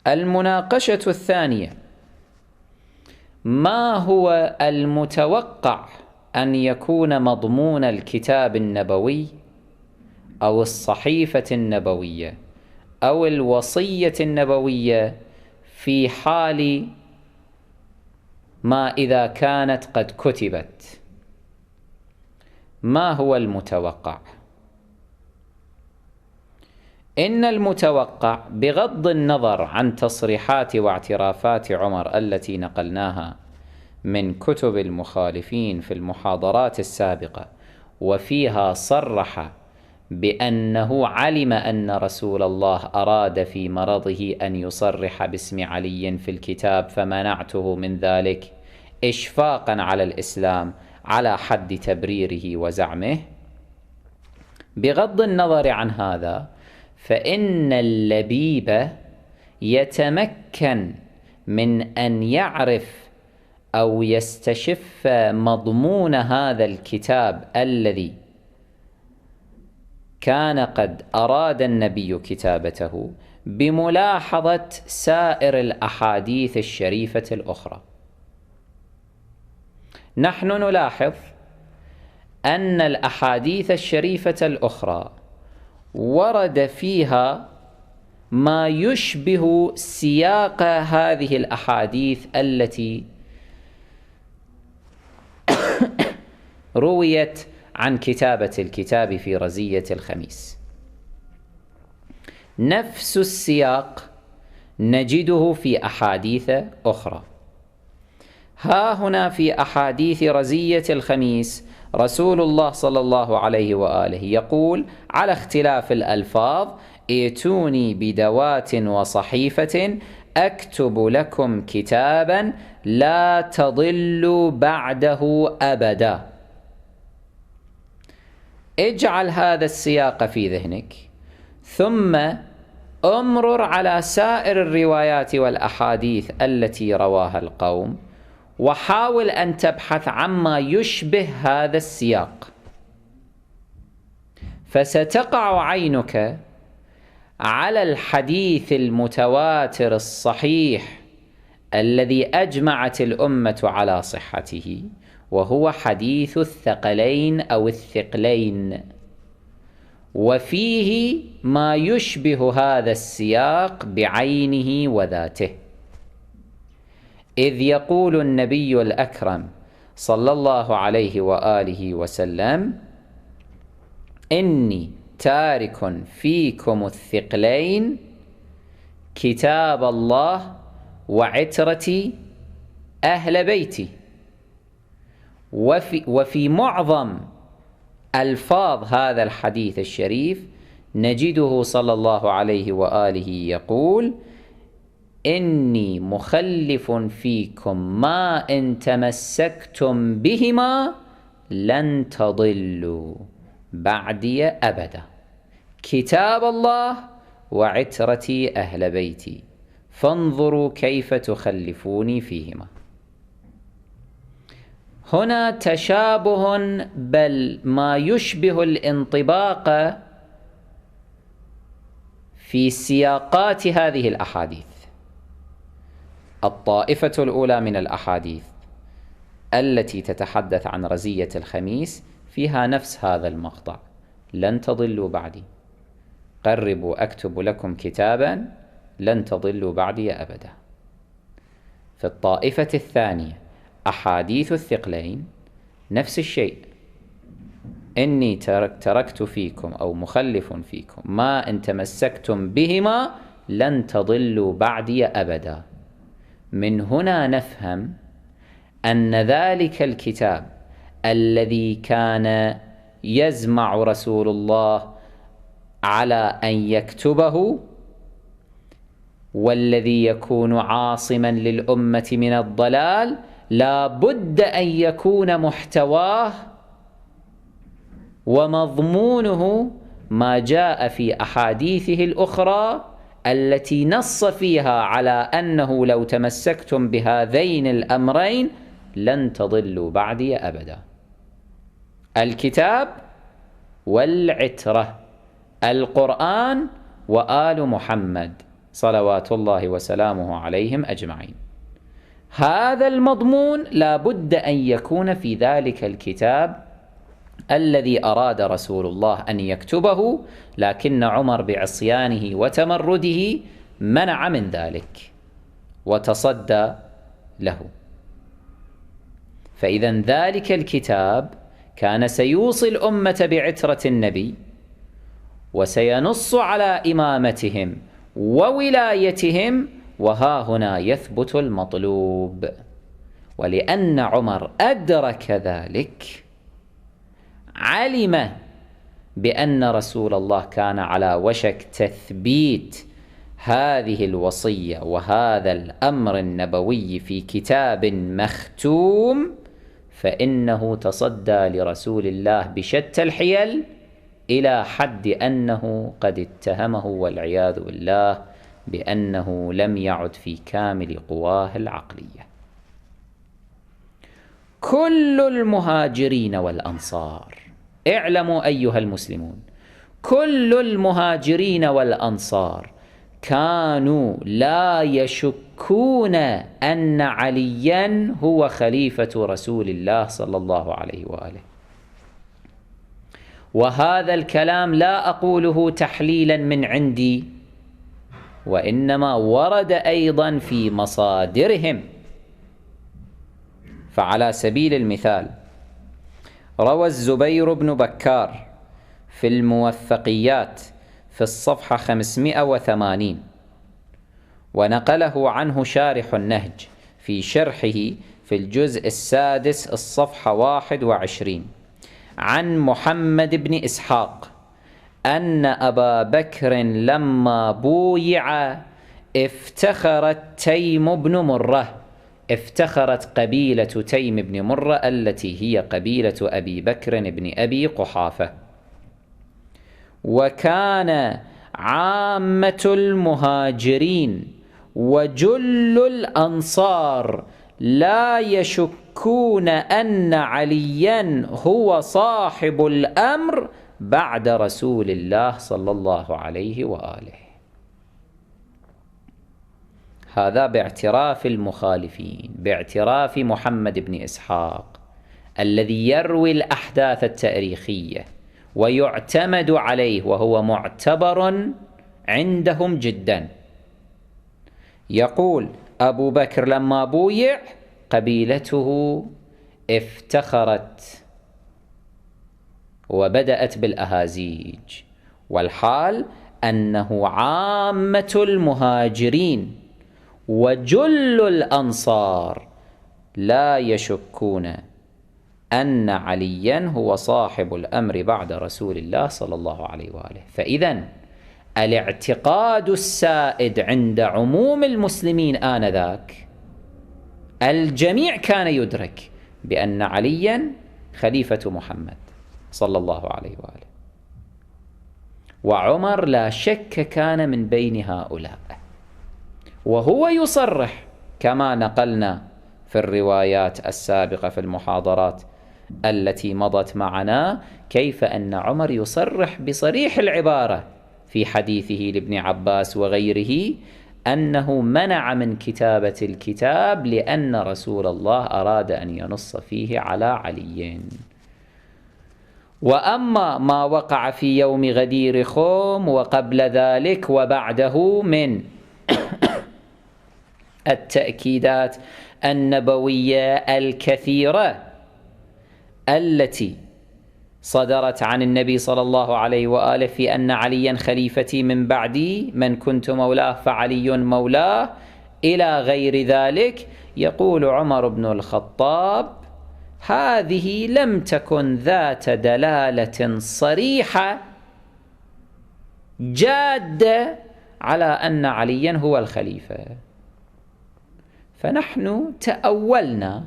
المناقشة الثانية: ما هو المتوقع أن يكون مضمون الكتاب النبوي أو الصحيفة النبوية أو الوصية النبوية في حال ما إذا كانت قد كتبت؟ ما هو المتوقع؟ إن المتوقع بغض النظر عن تصريحات واعترافات عمر التي نقلناها من كتب المخالفين في المحاضرات السابقة، وفيها صرح بأنه علم أن رسول الله أراد في مرضه أن يصرح باسم علي في الكتاب فمنعته من ذلك إشفاقا على الإسلام على حد تبريره وزعمه. بغض النظر عن هذا، فإن اللبيب يتمكن من أن يعرف أو يستشف مضمون هذا الكتاب الذي كان قد أراد النبي كتابته بملاحظة سائر الأحاديث الشريفة الأخرى. نحن نلاحظ أن الأحاديث الشريفة الأخرى ورد فيها ما يشبه سياق هذه الأحاديث التي رويت عن كتابة الكتاب في رزية الخميس. نفس السياق نجده في أحاديث أخرى. ها هنا في أحاديث رزية الخميس رسول الله صلى الله عليه وآله يقول على اختلاف الألفاظ: ائتوني بدوات وصحيفة أكتب لكم كتابا لا تضلوا بعده أبدا. اجعل هذا السياق في ذهنك، ثم امرر على سائر الروايات والأحاديث التي رواها القوم، وحاول أن تبحث عما يشبه هذا السياق، فستقع عينك على الحديث المتواتر الصحيح الذي أجمعت الأمة على صحته، وهو حديث الثقلين أو الثقلين، وفيه ما يشبه هذا السياق بعينه وذاته، إذ يقول النبي الأكرم صلى الله عليه وآله وسلم: إني تارك فيكم الثقلين كتاب الله وعترتي أهل بيتي. وفي معظم ألفاظ هذا الحديث الشريف نجده صلى الله عليه وآله يقول: إني مخلف فيكم ما إن تمسكتم بهما لن تضلوا بعدي أبدا، كتاب الله وعترتي أهل بيتي، فانظروا كيف تخلفوني فيهما. هنا تشابه، بل ما يشبه الانطباق في سياقات هذه الأحاديث. الطائفة الأولى من الأحاديث التي تتحدث عن رزية الخميس فيها نفس هذا المقطع: لن تضلوا بعدي، قربوا أكتب لكم كتابا لن تضلوا بعدي أبدا. في الطائفة الثانية أحاديث الثقلين نفس الشيء: إني تركت فيكم أو مخلف فيكم ما إن تمسكتم بهما لن تضلوا بعدي أبدا. من هنا نفهم أن ذلك الكتاب الذي كان يزمع رسول الله على أن يكتبه، والذي يكون عاصما للأمة من الضلال، لا بد أن يكون محتواه ومضمونه ما جاء في أحاديثه الأخرى التي نص فيها على أنه لو تمسكتم بهذين الأمرين لن تضلوا بعدي أبدا: الكتاب والعترة، القرآن وآل محمد صلوات الله وسلامه عليهم أجمعين. هذا المضمون لا بد أن يكون في ذلك الكتاب الذي أراد رسول الله أن يكتبه، لكن عمر بعصيانه وتمرده منع من ذلك وتصدى له. فإذا ذلك الكتاب كان سيوصي الأمة بعترة النبي، وسينص على إمامتهم وولايتهم، وها هنا يثبت المطلوب. ولأن عمر أدرك ذلك، علم بأن رسول الله كان على وشك تثبيت هذه الوصية وهذا الأمر النبوي في كتاب مختوم، فإنه تصدى لرسول الله بشتى الحيل إلى حد أنه قد اتهمه والعياذ بالله بأنه لم يعد في كامل قواه العقلية. كل المهاجرين والأنصار، اعلموا أيها المسلمون، كل المهاجرين والأنصار كانوا لا يشكون أن عليا هو خليفة رسول الله صلى الله عليه وآله. وهذا الكلام لا أقوله تحليلا من عندي، وإنما ورد أيضا في مصادرهم. فعلى سبيل المثال روى الزبير بن بكار في الموثقيات في الصفحة 580، ونقله عنه شارح النهج في شرحه في الجزء السادس الصفحة 21 عن محمد بن إسحاق أن أبا بكر لما بويع افتخرت تيم بن مرة، افتخرت قبيلة تيم بن مرة التي هي قبيلة أبي بكر بن أبي قحافة. وكان عامة المهاجرين وجل الأنصار لا يشكون أن عليا هو صاحب الأمر بعد رسول الله صلى الله عليه وآله. هذا باعتراف المخالفين، باعتراف محمد بن إسحاق الذي يروي الأحداث التاريخية ويعتمد عليه وهو معتبر عندهم جدا. يقول أبو بكر لما بويع قبيلته افتخرت وبدأت بالأهازيج، والحال أنه عامة المهاجرين وجل الأنصار لا يشكون أن عليا هو صاحب الأمر بعد رسول الله صلى الله عليه وآله. فإذا الاعتقاد السائد عند عموم المسلمين آنذاك، الجميع كان يدرك بأن عليا خليفة محمد صلى الله عليه وآله، وعمر لا شك كان من بين هؤلاء، وهو يصرح كما نقلنا في الروايات السابقة في المحاضرات التي مضت معنا، كيف أن عمر يصرح بصريح العبارة في حديثه لابن عباس وغيره أنه منع من كتابة الكتاب لأن رسول الله أراد أن ينص فيه على علي. وأما ما وقع في يوم غدير خوم وقبل ذلك وبعده من التأكيدات النبوية الكثيرة التي صدرت عن النبي صلى الله عليه وآله في أن عليا خليفتي من بعدي، من كنت مولاه فعلي مولاه، إلى غير ذلك، يقول عمر بن الخطاب هذه لم تكن ذات دلالة صريحة جادة على أن عليا هو الخليفة، فنحن تأولنا،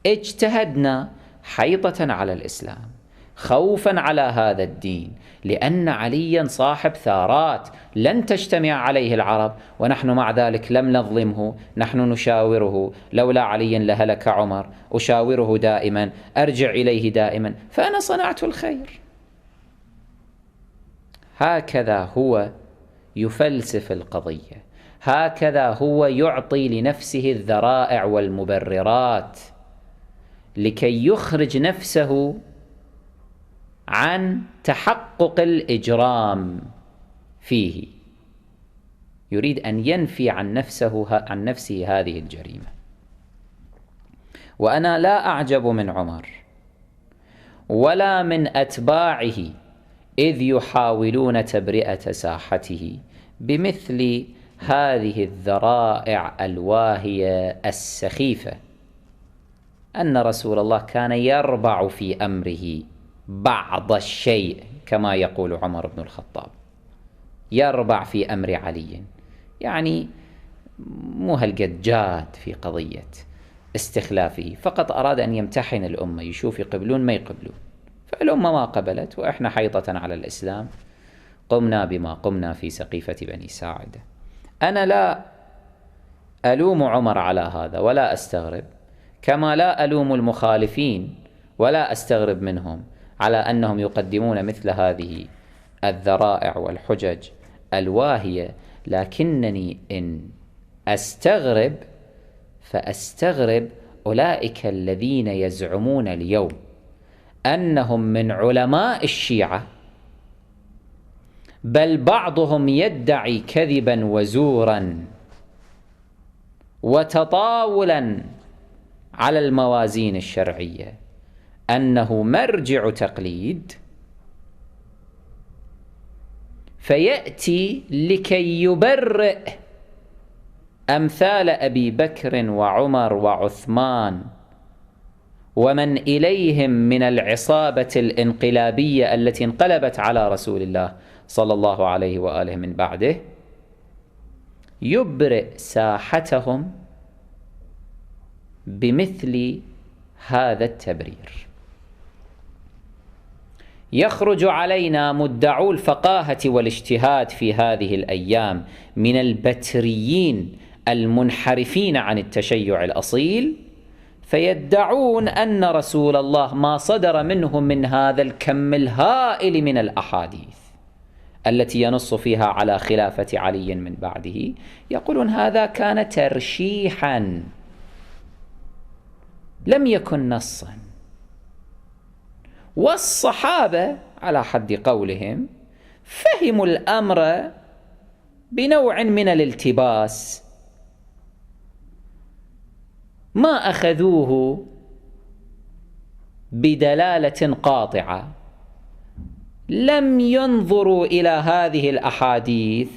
اجتهدنا حيطة على الإسلام خوفا على هذا الدين، لأن عليا صاحب ثارات لن تجتمع عليه العرب، ونحن مع ذلك لم نظلمه، نحن نشاوره، لولا علي لهلك عمر، أشاوره دائما، أرجع إليه دائما، فأنا صنعت الخير. هكذا هو يفلسف القضية، هكذا هو يعطي لنفسه الذرائع والمبررات لكي يخرج نفسه عن تحقق الإجرام فيه، يريد أن ينفي عن نفسه هذه الجريمة. وأنا لا أعجب من عمر ولا من أتباعه إذ يحاولون تبرئة ساحته بمثل هذه الذرائع الواهية السخيفة، أن رسول الله كان يربع في أمره بعض الشيء كما يقول عمر بن الخطاب، يربع في أمر علي، يعني مو هالقد جاد في قضية استخلافه، فقط أراد أن يمتحن الأمة، يشوف يقبلون ما يقبلون، فالأمة ما قبلت، وإحنا حيطة على الإسلام قمنا بما قمنا في سقيفة بني ساعدة. أنا لا ألوم عمر على هذا ولا أستغرب، كما لا ألوم المخالفين ولا أستغرب منهم على أنهم يقدمون مثل هذه الذرائع والحجج الواهية، لكنني إن أستغرب فأستغرب أولئك الذين يزعمون اليوم أنهم من علماء الشيعة، بل بعضهم يدعي كذبا وزورا وتطاولا على الموازين الشرعية أنه مرجع تقليد، فيأتي لكي يبرئ أمثال أبي بكر وعمر وعثمان ومن إليهم من العصابة الانقلابية التي انقلبت على رسول الله صلى الله عليه وآله من بعده، يبرئ ساحتهم بمثل هذا التبرير. يخرج علينا مدعو الفقاهة والاجتهاد في هذه الأيام من البتريين المنحرفين عن التشيع الأصيل، فيدعون أن رسول الله ما صدر منه من هذا الكم الهائل من الأحاديث التي ينص فيها على خلافة علي من بعده، يقولون هذا كان ترشيحا لم يكن نصا، والصحابة على حد قولهم فهموا الأمر بنوع من الالتباس، ما أخذوه بدلالة قاطعة، لم ينظروا إلى هذه الأحاديث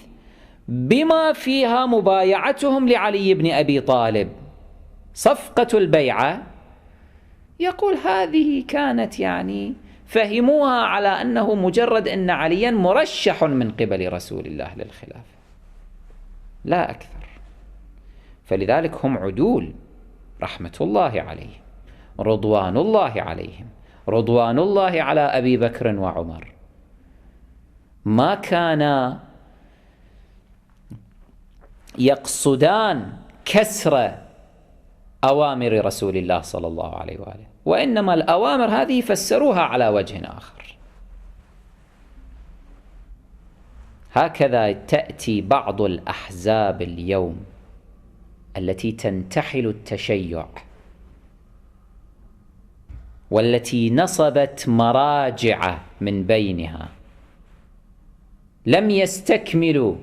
بما فيها مبايعتهم لعلي بن أبي طالب، صفقة البيعة، يقول هذه كانت يعني فهموها على أنه مجرد أن عليا مرشح من قبل رسول الله للخلافة لا أكثر. فلذلك هم عدول رحمة الله عليهم، رضوان الله عليهم، رضوان الله على أبي بكر وعمر، ما كان يقصدان كسر أوامر رسول الله صلى الله عليه وآله، وإنما الأوامر هذه فسروها على وجه آخر. هكذا تأتي بعض الأحزاب اليوم التي تنتحل التشيع والتي نصبت مراجع من بينها لم يستكملوا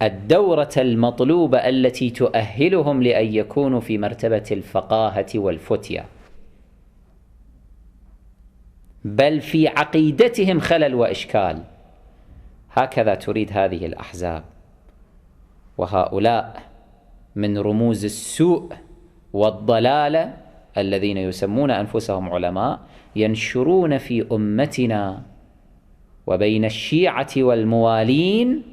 الدورة المطلوبة التي تؤهلهم لأن يكونوا في مرتبة الفقاهة والفتية، بل في عقيدتهم خلل وإشكال. هكذا تريد هذه الأحزاب، وهؤلاء من رموز السوء والضلالة الذين يسمون أنفسهم علماء ينشرون في أمتنا وبين الشيعة والموالين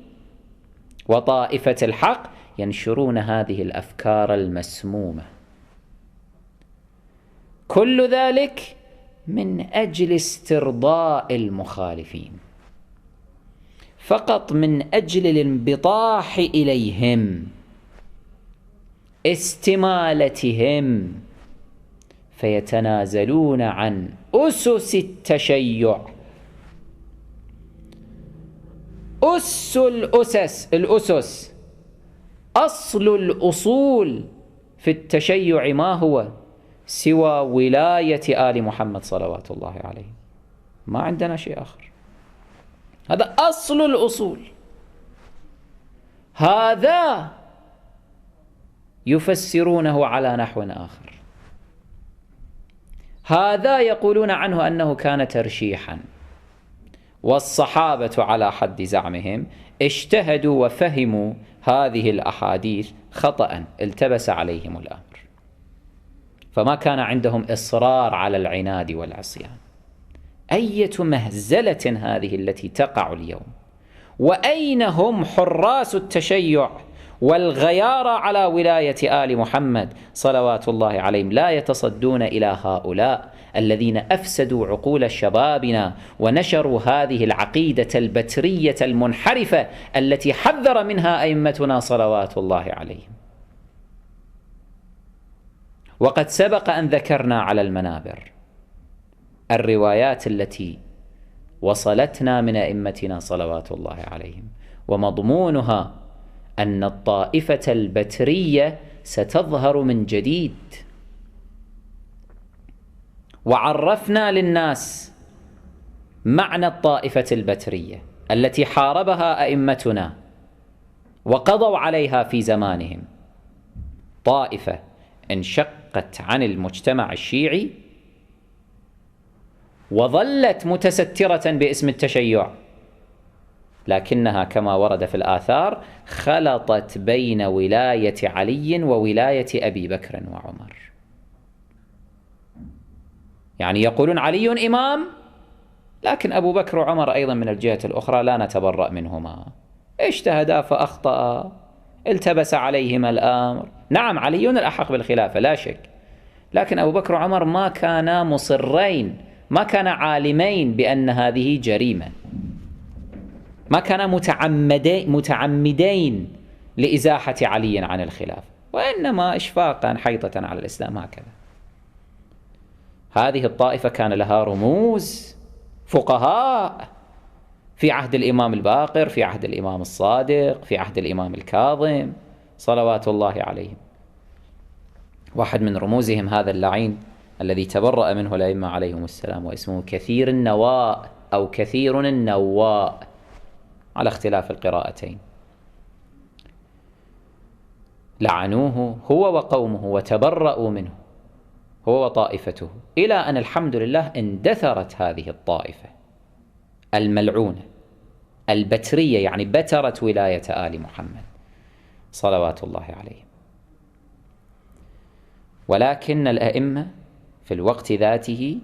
وطائفة الحق، ينشرون هذه الأفكار المسمومة، كل ذلك من أجل استرضاء المخالفين، فقط من أجل الانبطاح إليهم، استمالتهم، فيتنازلون عن أسس التشيع الأسس أصل الأصول في التشيع ما هو سوى ولاية آل محمد صلوات الله عليه. ما عندنا شيء آخر، هذا أصل الأصول. هذا يفسرونه على نحو آخر، هذا يقولون عنه أنه كان ترشيحا، والصحابة على حد زعمهم اجتهدوا وفهموا هذه الأحاديث خطأ، التبس عليهم الأمر، فما كان عندهم إصرار على العناد والعصيان. أية مهزلة هذه التي تقع اليوم؟ وأين هم حراس التشيع والغيار على ولاية آل محمد صلوات الله عليهم؟ لا يتصدون إلى هؤلاء الذين أفسدوا عقول شبابنا ونشروا هذه العقيدة البترية المنحرفة التي حذر منها أئمتنا صلوات الله عليهم. وقد سبق أن ذكرنا على المنابر الروايات التي وصلتنا من أئمتنا صلوات الله عليهم، ومضمونها أن الطائفة البترية ستظهر من جديد. وعرفنا للناس معنى الطائفة البترية التي حاربها أئمتنا وقضوا عليها في زمانهم، طائفة انشقت عن المجتمع الشيعي وظلت متسترة باسم التشيع، لكنها كما ورد في الآثار خلطت بين ولاية علي وولاية أبي بكر وعمر. يعني يقولون علي إمام، لكن أبو بكر وعمر أيضا من الجهة الأخرى لا نتبرأ منهما، اجتهدا فأخطأ، التبس عليهما الأمر. نعم علي الأحق بالخلافة لا شك، لكن أبو بكر وعمر ما كانا مصرين، ما كانا عالمين بأن هذه جريمة، ما كانا متعمدين لإزاحة علي عن الخلافة، وإنما إشفاقا حيطة على الإسلام هكذا. هذه الطائفة كان لها رموز فقهاء في عهد الإمام الباقر، في عهد الإمام الصادق، في عهد الإمام الكاظم صلوات الله عليهم. واحد من رموزهم هذا اللعين الذي تبرأ منه الأئمة عليهم السلام، واسمه كثير النواء أو كثير النواء على اختلاف القراءتين. لعنوه هو وقومه وتبرأوا منه هو وطائفته، إلى أن الحمد لله اندثرت هذه الطائفة الملعونة البترية، يعني بترت ولاية آل محمد صلوات الله عليهم. ولكن الأئمة في الوقت ذاته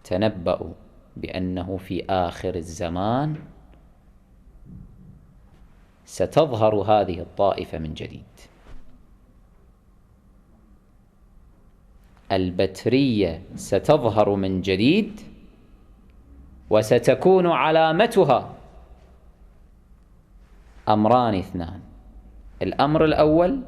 تنبأوا بأنه في آخر الزمان ستظهر هذه الطائفة من جديد، البترية ستظهر من جديد، وستكون علامتها أمران اثنان. الأمر الأول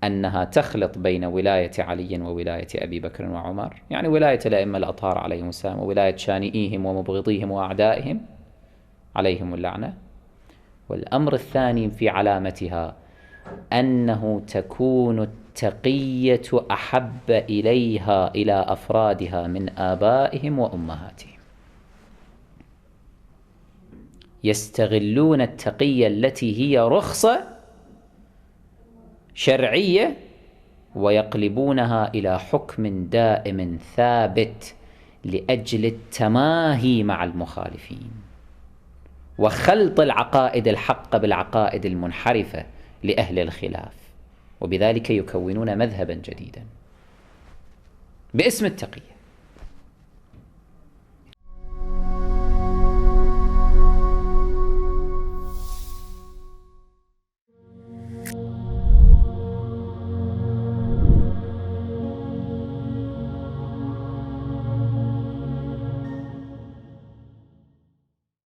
أنها تخلط بين ولاية علي وولاية أبي بكر وعمر، يعني ولاية الأئمة الأطهار عليهم السلام وولاية شانئيهم ومبغضيهم وأعدائهم عليهم اللعنة. والأمر الثاني في علامتها أنه تكون التقية أحب إليها إلى أفرادها من آبائهم وأمهاتهم، يستغلون التقية التي هي رخصة شرعية ويقلبونها إلى حكم دائم ثابت لأجل التماهي مع المخالفين وخلط العقائد الحق بالعقائد المنحرفة لأهل الخلاف، وبذلك يكونون مذهبا جديدا باسم التقية.